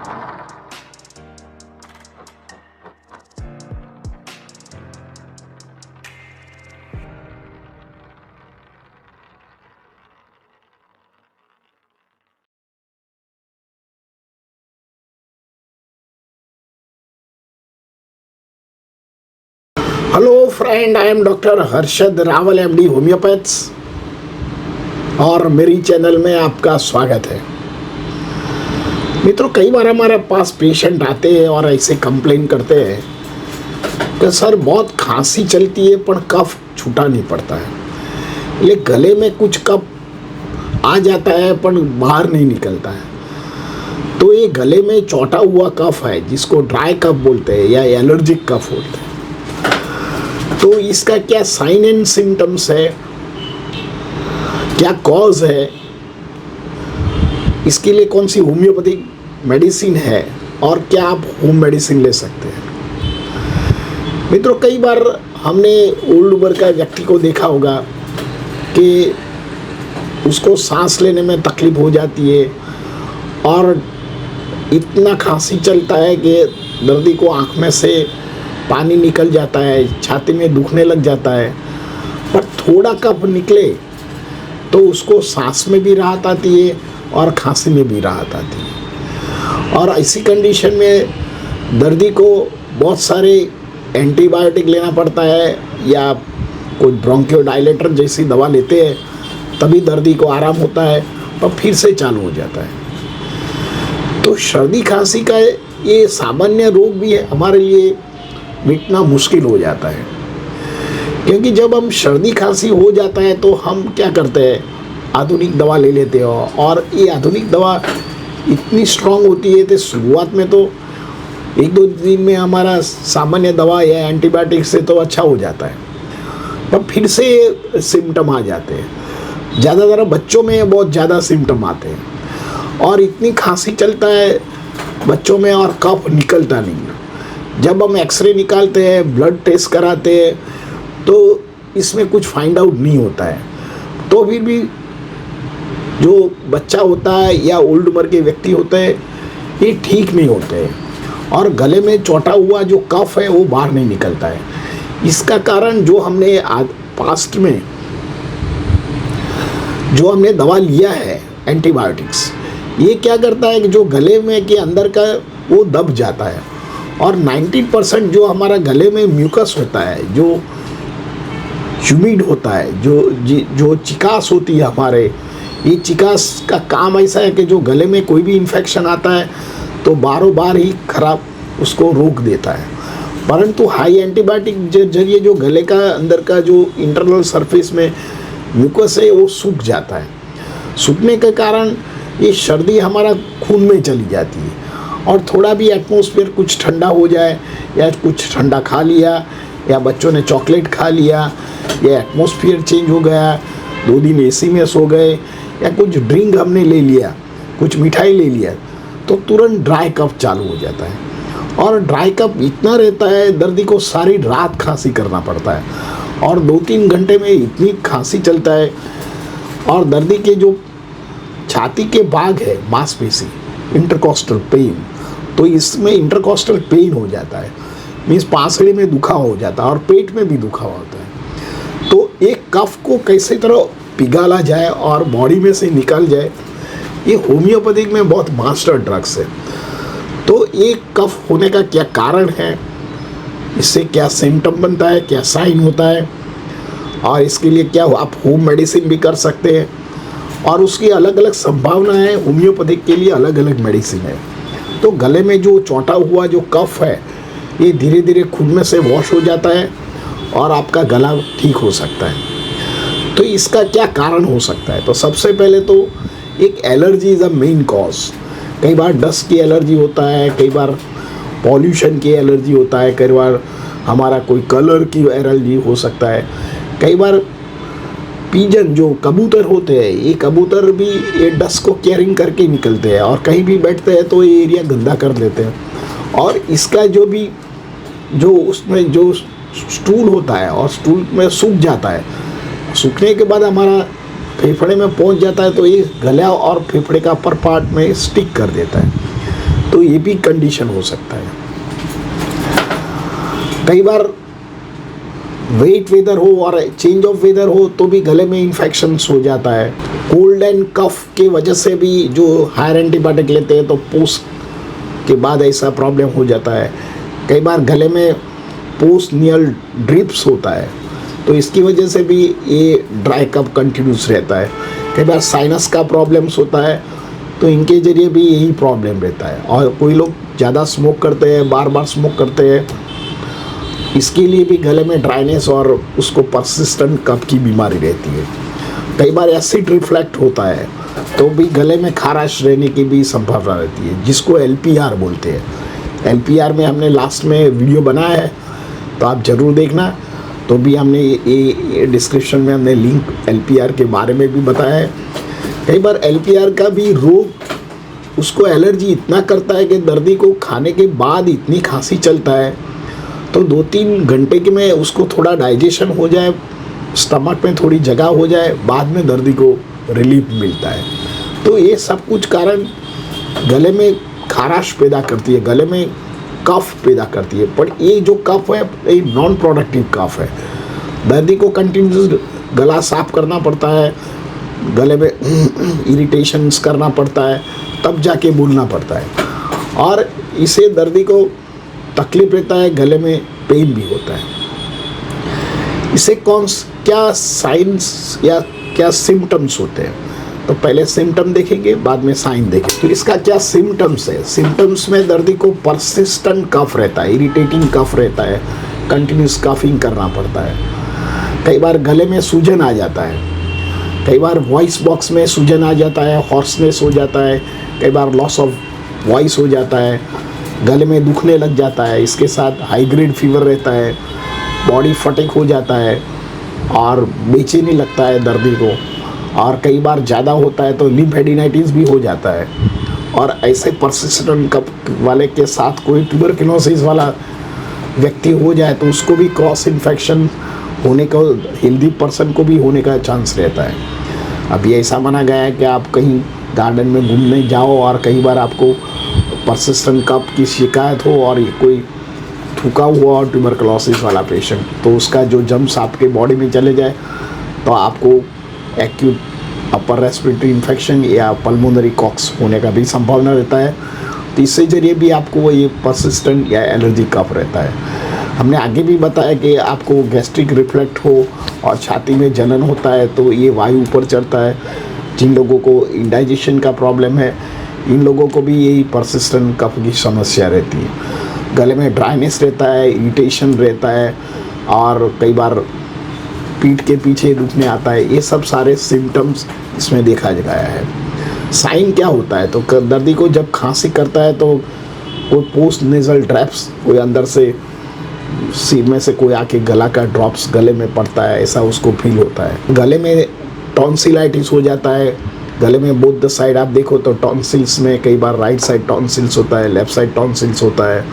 Hello friend, I am doctor Harshad Rawal MD homeopaths और मेरी channel में आपका स्वागत है। मित्रों, कई बार हमारे पास पेशेंट आते हैं और ऐसे कंप्लेन करते हैं कि सर बहुत खांसी चलती है पर कफ छूटा नहीं पड़ता है, ये गले में कुछ कफ आ जाता है पर बाहर नहीं निकलता है। तो ये गले में चौटा हुआ कफ है जिसको ड्राई कफ बोलते हैं या एलर्जिक कफ बोलते हैं। तो इसका क्या साइन एंड सिम्टम्स है, क्या कॉज है, इसके लिए कौन सी होम्योपैथिक मेडिसिन है और क्या आप होम मेडिसिन ले सकते हैं। मित्रों, कई बार हमने ओल्ड उम्र का व्यक्ति को देखा होगा कि उसको सांस लेने में तकलीफ हो जाती है और इतना खांसी चलता है कि दर्दी को आँख में से पानी निकल जाता है, छाती में दुखने लग जाता है। पर थोड़ा कफ निकले तो उसको सांस में भी राहत आती है और खांसी में भी राहत आती है। और ऐसी कंडीशन में दर्दी को बहुत सारे एंटीबायोटिक लेना पड़ता है या कोई ब्रोंकियोडायलेटर जैसी दवा लेते हैं, तभी दर्दी को आराम होता है और फिर से चालू हो जाता है। तो सर्दी खांसी का ये सामान्य रोग भी है, हमारे लिए मिटना मुश्किल हो जाता है। क्योंकि जब हम सर्दी खांसी हो जाता है तो हम क्या करते हैं, आधुनिक दवा ले लेते हो और ये आधुनिक दवा इतनी स्ट्रांग होती है तो शुरुआत में तो एक दो दिन में हमारा सामान्य दवा या एंटीबायोटिक से तो अच्छा हो जाता है, पर फिर से सिम्टम आ जाते हैं। ज़्यादातर बच्चों में बहुत ज़्यादा सिम्टम आते हैं और इतनी खांसी चलता है बच्चों में और कफ निकलता नहीं। जब हम एक्सरे निकालते हैं, ब्लड टेस्ट कराते हैं, तो इसमें कुछ फाइंड आउट नहीं होता है। तो फिर भी जो बच्चा होता है या ओल्ड उम्र के व्यक्ति होते हैं, ये ठीक नहीं होते हैं और गले में चौटा हुआ जो कफ है वो बाहर नहीं निकलता है। इसका कारण जो हमने पास्ट में जो हमने दवा लिया है एंटीबायोटिक्स, ये क्या करता है कि जो गले में के अंदर का वो दब जाता है और 90% जो हमारा गले में म्यूकस होता है, जो ह्यूमिड होता है, जो चिकास होती है हमारे, ये चिकास का काम ऐसा है कि जो गले में कोई भी इन्फेक्शन आता है तो बारों बार ही खराब उसको रोक देता है। परंतु हाई एंटीबायोटिक जरिए जो गले का अंदर का जो इंटरनल सरफेस में म्यूकस है वो सूख जाता है। सूखने के कारण ये सर्दी हमारा खून में चली जाती है और थोड़ा भी एटमॉस्फेयर कुछ ठंडा हो जाए या कुछ ठंडा खा लिया या बच्चों ने चॉकलेट खा लिया या एटमॉस्फेयर चेंज हो गया, 2 दिन एसी में सो गए या कुछ ड्रिंक हमने ले लिया, कुछ मिठाई ले लिया, तो तुरंत ड्राई कफ चालू हो जाता है। और ड्राई कफ इतना रहता है दर्दी को सारी रात खांसी करना पड़ता है और 2-3 घंटे में इतनी खांसी चलता है। और दर्दी के जो छाती के भाग है मांसपेशी, इंटरकॉस्टल पेन, तो इसमें इंटरकॉस्टल पेन हो जाता है, मीन्स पासड़ी में दुखा हो जाता है और पेट में भी दुखा होता है। तो एक कफ को कैसे तरह पिघाला जाए और बॉडी में से निकल जाए, ये होम्योपैथिक में बहुत मास्टर ड्रग्स है। तो एक कफ होने का क्या कारण है, इससे क्या सिम्टम बनता है, क्या साइन होता है और इसके लिए क्या आप होम मेडिसिन भी कर सकते हैं और उसकी अलग अलग संभावनाएं, होम्योपैथिक के लिए अलग अलग मेडिसिन है। तो गले में जो चौंटा हुआ जो कफ है ये धीरे धीरे खुद में से वॉश हो जाता है और आपका गला ठीक हो सकता है। तो इसका क्या कारण हो सकता है, तो सबसे पहले तो एक allergy is a main cause. कई बार डस्ट की एलर्जी होता है, कई बार पॉल्यूशन की एलर्जी होता है, कई बार हमारा कोई कलर की एलर्जी हो सकता है, कई बार पीजन जो कबूतर होते हैं, ये कबूतर भी ये डस्ट को कैरिंग करके निकलते हैं और कहीं भी बैठते हैं तो ये एरिया गंदा कर देते हैं। और इसका जो उसमें जो स्टूल होता है और स्टूल में सूख जाता है, सूखने के बाद हमारा फेफड़े में पहुंच जाता है तो ये गला और फेफड़े का अपर पार्ट में स्टिक कर देता है। तो ये भी कंडीशन हो सकता है। कई बार वेट वेदर हो और चेंज ऑफ वेदर हो तो भी गले में इन्फेक्शंस हो जाता है। कोल्ड एंड कफ के वजह से भी जो हायर एंटीबायोटिक लेते हैं तो पोस्ट के बाद ऐसा प्रॉब्लम हो जाता है। कई बार गले में पोस्ट नियल ड्रिप्स होता है तो इसकी वजह से भी ये ड्राई कफ कंटिन्यूस रहता है। कई बार साइनस का प्रॉब्लम्स होता है तो इनके जरिए भी यही प्रॉब्लम रहता है। और कोई लोग ज़्यादा स्मोक करते हैं, बार बार स्मोक करते हैं, इसके लिए भी गले में ड्राइनेस और उसको परसिस्टेंट कफ की बीमारी रहती है। कई बार एसिड रिफ्लेक्ट होता है तो भी गले में खाराश रहने की भी संभावना रहती है, जिसको LPR बोलते हैं। LPR में हमने लास्ट में वीडियो बनाया है तो आप ज़रूर देखना। तो भी हमने ये डिस्क्रिप्शन में हमने लिंक LPR के बारे में भी बताया है। कई बार LPR का भी रोग उसको एलर्जी इतना करता है कि दर्दी को खाने के बाद इतनी खांसी चलता है तो 2-3 घंटे के में उसको थोड़ा डाइजेशन हो जाए, स्टमक में थोड़ी जगह हो जाए, बाद में दर्दी को रिलीफ मिलता है। तो ये सब कुछ कारण गले में खाराश पैदा करती है, गले में कफ पैदा करती है। पर ये जो कफ है ये नॉन प्रोडक्टिव कफ है। दर्दी को कंटिन्यूस गला साफ करना पड़ता है, गले में इरिटेशंस करना पड़ता है, तब जाके बोलना पड़ता है। और इसे दर्दी को तकलीफ रहता है, गले में पेन भी होता है। इसे क्या साइंस या क्या सिम्टम्स होते हैं, तो पहले सिम्टम देखेंगे, बाद में साइन देखेंगे। तो इसका क्या सिम्टम्स है? सिम्टम्स में दर्दी को परसिस्टेंट कफ रहता है, इरिटेटिंग कफ रहता है, कंटिन्यूस कफिंग करना पड़ता है। कई बार गले में सूजन आ जाता है, कई बार वॉइस बॉक्स में सूजन आ जाता है, हॉर्सनेस हो जाता है, कई बार लॉस ऑफ वॉइस हो जाता है, गले में दुखने लग जाता है। इसके साथ हाई ग्रेड फीवर रहता है, बॉडी फटिग हो जाता है और बेचैनी लगता है दर्दी को। और कई बार ज़्यादा होता है तो लिम्फेडिनाइटिस भी हो जाता है। और ऐसे परसिस्टेंट कफ वाले के साथ कोई ट्यूबरकुलोसिस वाला व्यक्ति हो जाए तो उसको भी क्रॉस इन्फेक्शन होने का, हेल्दी पर्सन को भी होने का चांस रहता है। अभी ऐसा माना गया है कि आप कहीं गार्डन में घूमने जाओ और कई बार आपको परसिस्टेंट कफ की शिकायत हो और कोई थूका हुआ और ट्यूबरकुलोसिस वाला पेशेंट, तो उसका जो जम्स आपके बॉडी में चले जाए तो आपको एक्यूट अपर रेस्पिरेटरी इन्फेक्शन या पल्मोनरी कॉक्स होने का भी संभावना रहता है। तो इससे जरिए भी आपको ये परसिस्टेंट या एलर्जी कफ रहता है। हमने आगे भी बताया कि आपको गैस्ट्रिक रिफ्लेक्ट हो और छाती में जलन होता है तो ये वायु ऊपर चढ़ता है। जिन लोगों को इंडाइजेशन का प्रॉब्लम है, इन लोगों को भी यही परसिस्टेंट कफ की समस्या रहती है। गले में ड्राइनेस रहता है, इरिटेशन रहता है और कई बार पीठ के पीछे दुखने आता है। ये सब सारे सिम्टम्स इसमें देखा गया है। साइन क्या होता है? तो दर्दी को जब खांसी करता है तो कोई पोस्ट नेजल ड्रॉप्स, कोई अंदर से सिर में से कोई आके गला का ड्रॉप्स गले में पड़ता है, ऐसा उसको फील होता है। गले में टॉन्सिलाइटिस हो जाता है। गले में बोथ द साइड आप देखो तो टॉन्सिल्स में कई बार राइट साइड टॉन्सिल्स होता है, लेफ्ट साइड टॉन्सिल्स होता है।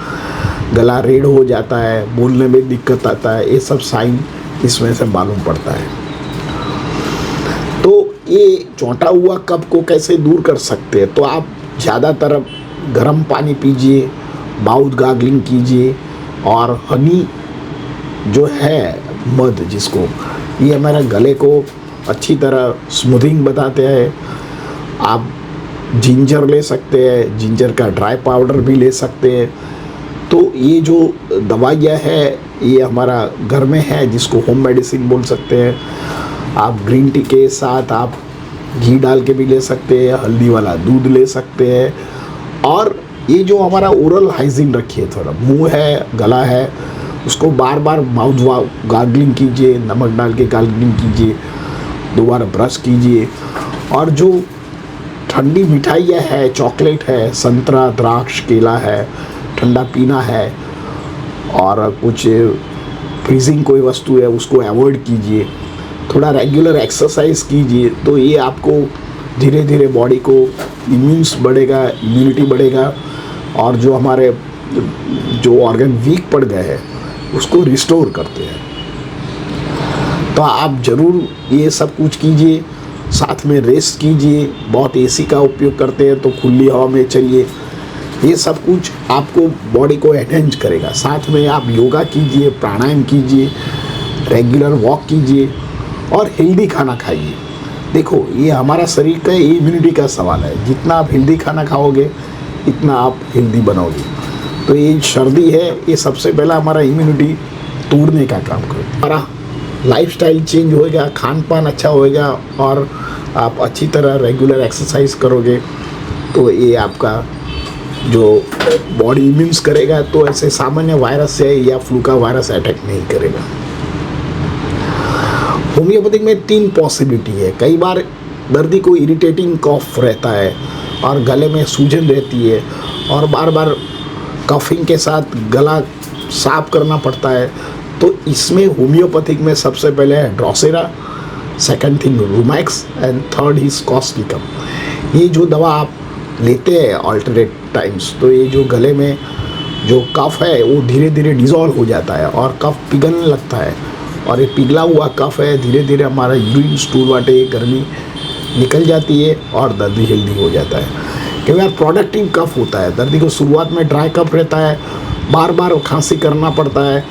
गला रेड हो जाता है, बोलने में दिक्कत आता है। ये सब साइन इसमें से मालूम पड़ता है। तो ये चौंटा हुआ कफ को कैसे दूर कर सकते हैं? तो आप ज़्यादातर गर्म पानी पीजिए, माउथ गार्गलिंग कीजिए और हनी जो है मध, जिसको ये हमारे गले को अच्छी तरह स्मूथिंग बताते हैं। आप जिंजर ले सकते हैं, जिंजर का ड्राई पाउडर भी ले सकते हैं। तो ये जो दवाइयाँ है ये हमारा घर में है, जिसको होम मेडिसिन बोल सकते हैं। आप ग्रीन टी के साथ आप घी डाल के भी ले सकते हैं, हल्दी वाला दूध ले सकते हैं। और ये जो हमारा ओरल हाइजीन रखिए, थोड़ा मुंह है, गला है, उसको बार बार माउथ गार्गलिंग कीजिए, नमक डाल के गार्गलिंग कीजिए, दोबारा ब्रश कीजिए। और जो ठंडी मिठाइयाँ है, चॉकलेट है, संतरा, द्राक्ष, केला है, ठंडा पीना है और कुछ फ्रीजिंग कोई वस्तु है उसको अवॉइड कीजिए। थोड़ा रेगुलर एक्सरसाइज कीजिए तो ये आपको धीरे धीरे बॉडी को बढ़ेगा, इम्यूनिटी बढ़ेगा और जो हमारे जो ऑर्गन वीक पड़ गए हैं उसको रिस्टोर करते हैं। तो आप ज़रूर ये सब कुछ कीजिए, साथ में रेस्ट कीजिए। बहुत एसी का उपयोग करते हैं तो खुली हवा में चलिए, ये सब कुछ आपको बॉडी को एनहेंस करेगा। साथ में आप योगा कीजिए, प्राणायाम कीजिए, रेगुलर वॉक कीजिए और हेल्दी खाना खाइए। देखो, ये हमारा शरीर का इम्यूनिटी का सवाल है। जितना आप हेल्दी खाना खाओगे इतना आप हेल्दी बनोगे। तो ये सर्दी है, ये सबसे पहला हमारा इम्यूनिटी तोड़ने का काम करेगा। हमारा लाइफस्टाइल चेंज होएगा, खान पान अच्छा होएगा और आप अच्छी तरह रेगुलर एक्सरसाइज करोगे तो ये आपका जो बॉडी इम्यून्स करेगा तो ऐसे सामान्य वायरस से या फ्लू का वायरस अटैक नहीं करेगा। होम्योपैथिक में 3 पॉसिबिलिटी है। कई बार दर्दी को इरिटेटिंग कफ रहता है और गले में सूजन रहती है और बार बार कफिंग के साथ गला साफ करना पड़ता है, तो इसमें होम्योपैथिक में सबसे पहले है drosera, second thing rumex and third is causticum. ये जो दवा आप लेते हैं अल्टरनेट टाइम्स, तो ये जो गले में जो कफ है वो धीरे धीरे डिज़ोल्व हो जाता है और कफ पिघलने लगता है और ये पिघला हुआ कफ है धीरे धीरे हमारा यूरिन स्टूल वाटे गर्मी निकल जाती है और दर्दी हेल्दी हो जाता है। कई बार प्रोडक्टिव कफ होता है, दर्दी को शुरुआत में ड्राई कफ रहता है, बार बार खांसी करना पड़ता है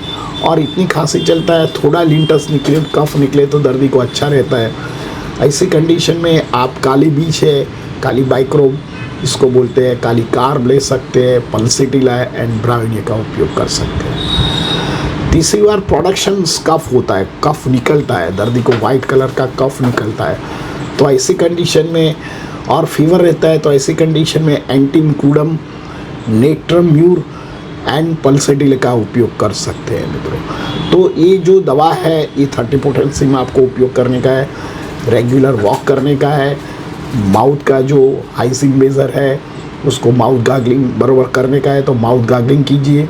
और इतनी खांसी चलता है, थोड़ा लिंटस निकले, कफ निकले तो दर्दी को अच्छा रहता है। ऐसी कंडीशन में आप काली बीज है, काली बाइक्रोम इसको बोलते हैं, काली कार्ब ले सकते हैं, पल्सिटिला एंड ब्राविनिया का उपयोग कर सकते हैं। तीसरी बार प्रोडक्शन कफ होता है, कफ निकलता है, दर्दी को वाइट कलर का कफ निकलता है, तो ऐसी कंडीशन में और फीवर रहता है, तो ऐसी कंडीशन में एंटीमुकुडम, नेट्रम्यूर एंड पल्सिटिला का उपयोग कर सकते हैं मित्रों। तो ये जो दवा है ये 30 पोटेंसी में आपको उपयोग करने का है, रेगुलर वॉक करने का है, माउथ का जो हाइजीन मेजर है उसको माउथ गार्गलिंग बराबर करने का है, तो माउथ गार्गलिंग कीजिए,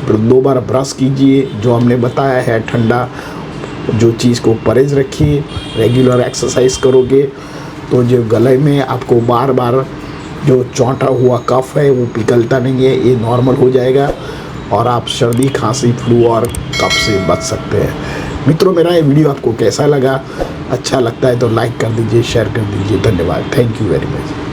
2 बार ब्रश कीजिए, जो हमने बताया है ठंडा जो चीज़ को परहेज रखिए, रेगुलर एक्सरसाइज करोगे तो जो गले में आपको बार बार जो चौंटा हुआ कफ है वो पिघलता नहीं है, ये नॉर्मल हो जाएगा और आप सर्दी, खांसी, फ्लू और कफ से बच सकते हैं। मित्रों, मेरा ये वीडियो आपको कैसा लगा? अच्छा लगता है तो लाइक कर दीजिए, शेयर कर दीजिए। धन्यवाद। Thank you very much.